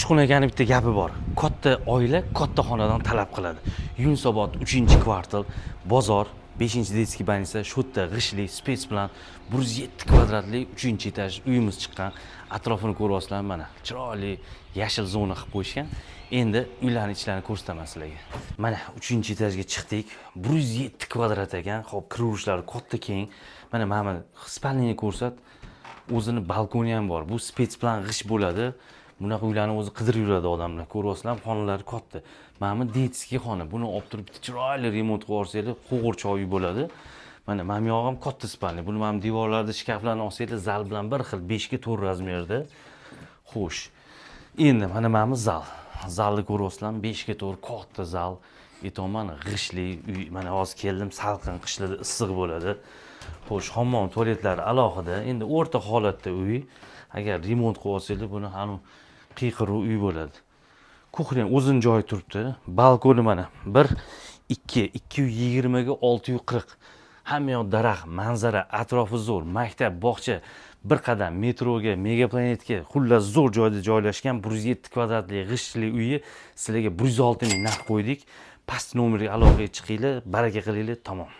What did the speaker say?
Uchqun akaning bitta gapi bor. Katta oila katta xonadon talab qiladi. Yunusobod 3-kvartal, bozor 5-detskiy больница, sho'tta g'ishli spets bilan 107 kvadratli 3-etaj uyimiz chiqqan. Atrofini ko'ryapsizlar mana. Chiroyli yashil zona qilib qo'yishgan. Endi uylarning ichlarini ko'rsataman sizlarga. Mana 3-etajga chiqdik. 107 kvadrat ekan. Xo'p, kiruvishlari katta keng. Mana spalnini ko'rsat. O'zini balkoni ham bor. Bu spets bilan g'ish bo'ladi. Bunaqa uylarni o'zi qidirib yuradi odamlar. Ko'ryapsizlar, xonalari katta. Mana detskiy xona. Buni olib turib chiroyli remont qilib olsanglar, qo'g'irchoq uy bo'ladi. Mana bu yoq ham katta spalni. Buni ham devorlarda shkaflarni olsanglar, zal bilan bir xil 5 ga 4 razmerda. Xo'sh. Endi mana bu zal. Zalni ko'ryapsizlar, 5 ga 4 katta zal. Aytaman, g'ishli uy. Mana hozir keldim, salqin, qishlarda issiq bo'ladi. Xo'sh, hammom, tualetlari alohida. Endi o'rta holatda uy. Agar remont qilib olsanglar, buni ham qiyiqru uy bo'ladi. Kuxnya o'zini joyi turibdi. Balkoni mana 220 ga 640. Hamma yoq daraxt, manzara, atrofi zo'r, maktab, bog'cha, bir qadam metroga, megaplanetga, xullas zo'r joyda joylashgan 107 kvadratli g'ishtli uyi sizlarga 106 ming narx qo'ydik. Past nomerga aloqaga chiqinglar, baraka qilinglar, tamom.